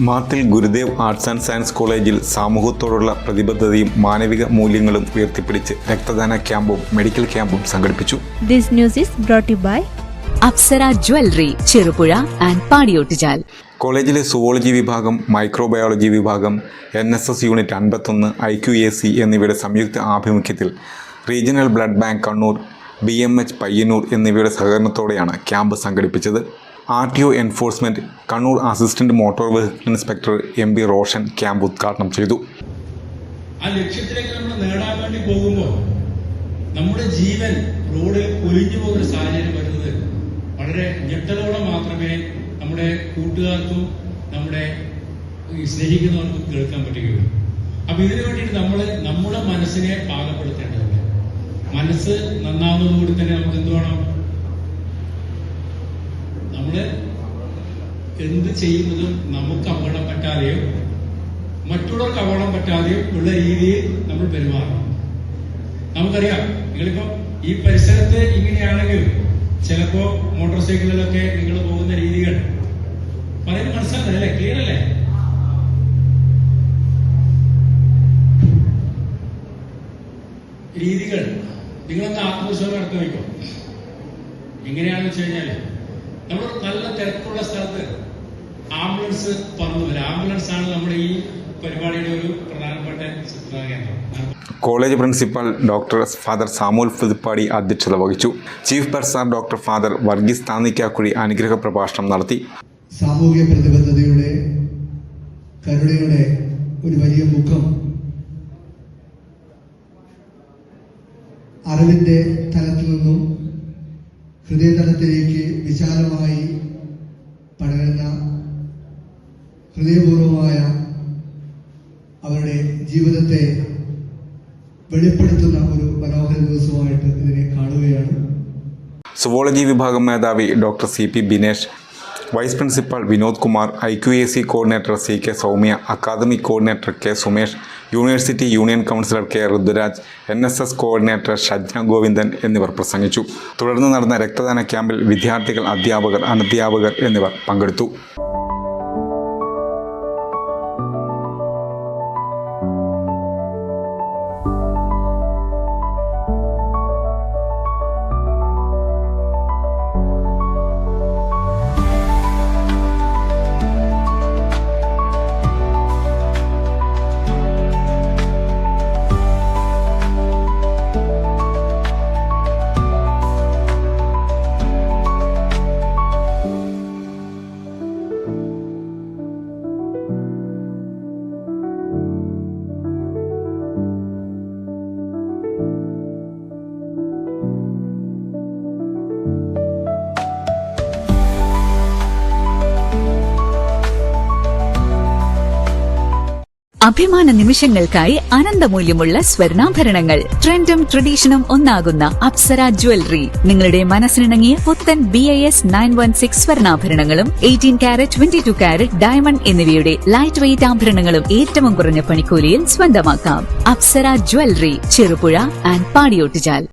മാത്തിൽ Gurudev arts and science കോളേജിൽ സമൂഹത്തോടുള്ള പ്രതിബദ്ധതയും മാനവിക മൂല്യങ്ങളും ഉയർത്തിപ്പിടിച്ച് രക്തദാന ക്യാമ്പും മെഡിക്കൽ ക്യാമ്പും സംഘടിപ്പിച്ചു. This news is brought to you by Apsara jewellery, Cherupuzha and Padiyottuchal. കോളേജിലെ സുവോളജി വിഭാഗം, മൈക്രോബയോളജി വിഭാഗം, NSS യൂണിറ്റ് 51, IQAC എന്നിവയുടെ സംയുക്ത ആഭിമുഖ്യത്തിൽ regional blood bank Kannur, BMH Payyanur എന്നിവയുടെ സഹകരണത്തോടെയാണ് ക്യാമ്പ് സംഘടിപ്പിച്ചത്. RTO enforcement Kannur assistant motor vehicle inspector MB Roshan camp ഉദ്ഘാടനം ചെയ്തു. ആ ലക്ഷ്യത്തിലേക്ക് നമ്മൾ നേടാൻ വേണ്ടി പോകുമ്പോൾ നമ്മുടെ ജീവൻ റോഡിൽ ഒലിഞ്ഞു പോകുന്ന സാഹചര്യം വരുന്നത് വളരെ ഞെട്ടലോടെ മാത്രമേ നമ്മുടെ കൂട്ടുകാർക്കും നമ്മുടെ സ്നേഹിക്കുന്നവർക്കും കേൾക്കാൻ പറ്റുകയുള്ളൂ. അപ്പൊ ഇതിനു വേണ്ടിയിട്ട് നമ്മുടെ മനസ്സിനെ പാകപ്പെടുത്തേണ്ടതുണ്ട്. മനസ്സ് നന്നാവുന്നതോടുകൂടി തന്നെ നമുക്ക് എന്ത് വേണം? നമ്മള് എന്ത് ചെയ്യുന്നതും നമുക്ക് അപകടം പറ്റാതെയോ മറ്റുള്ളവർക്ക് അപകടം പറ്റാതെയോ ഉള്ള രീതിയിൽ നമ്മൾ പെരുമാറണം. നമുക്കറിയാം, നിങ്ങളിപ്പോ ഈ പരിസരത്ത് ഇങ്ങനെയാണെങ്കിൽ ചിലപ്പോ മോട്ടോർ സൈക്കിളിലൊക്കെ നിങ്ങൾ പോകുന്ന രീതികൾ പറയുന്നത് മനസ്സിലാകുന്നല്ലേ? ക്ലിയർ അല്ലേ? രീതികൾ നിങ്ങളൊന്ന് ആത്മവിശ്വാസം നടത്തി വയ്ക്കും. എങ്ങനെയാണെന്ന് വെച്ച് കഴിഞ്ഞാല് നമ്മൾ നല്ല തിരക്കുള്ള സ്ഥലത്ത് ആംബുലൻസ് പറന്നു വരും. ആംബുലൻസ് ആണ് നമ്മുടെ ഈ പരിപാടിയുടെ ഒരു പ്രധാനപ്പെട്ട ചിത്രകേന്ദ്രം. College principal doctor father Samuel Fidippadi അധ്യക്ഷത വഹിച്ചു. Chief bursar doctor father Varghese Thannikkakuzhy അനുഗ്രഹ പ്രഭാഷണം നടത്തി. സാമൂഹ്യ പ്രതിബദ്ധതയുടെ, കരുണയുടെ ഒരു വലിയ മുഖം അറിവിന്റെ തലത്തിൽ നിന്നും ഹൃദയതലത്തിലേക്ക് വിശാലമായി പടരുന്ന ഹൃദയപൂർവമായ അവരുടെ ജീവിതത്തെ വെളിപ്പെടുത്തുന്ന ഒരു മനോഹര ദിവസമായിട്ട് ഇതിനെ കാണുകയാണ്. സുവോളജി വിഭാഗം മേധാവി doctor CP Binesh, vice principal Vinod Kumar, IQAC coordinator CK Soumya, academic coordinator K Sumesh, university union councillor K Rithuraj, NSS coordinator Shajna Govindan എന്നിവർ പ്രസംഗിച്ചു. തുടർന്ന് നടന്ന രക്തദാന ക്യാമ്പിൽ വിദ്യാർത്ഥികൾ, അധ്യാപകർ, അനധ്യാപകർ എന്നിവർ പങ്കെടുത്തു. അഭിമാന നിമിഷങ്ങൾക്കായി അനന്തമൂല്യമുള്ള സ്വർണ്ണാഭരണങ്ങൾ. ട്രെൻഡും ട്രഡീഷനും ഒന്നാകുന്ന അപ്സര ജ്വല്ലറി നിങ്ങളുടെ മനസ്സിനിണങ്ങിയ പുത്തൻ BIS 916 സ്വർണ്ണാഭരണങ്ങളും 18 കാരറ്റ്, 22 കാരറ്റ് ഡയമണ്ട് എന്നിവയുടെ ലൈറ്റ് വെയ്റ്റ് ആഭരണങ്ങളും ഏറ്റവും കുറഞ്ഞ പണിക്കൂലിയിൽ സ്വന്തമാക്കാം. Apsara jewellery, Cherupuzha and Padiyottuchal.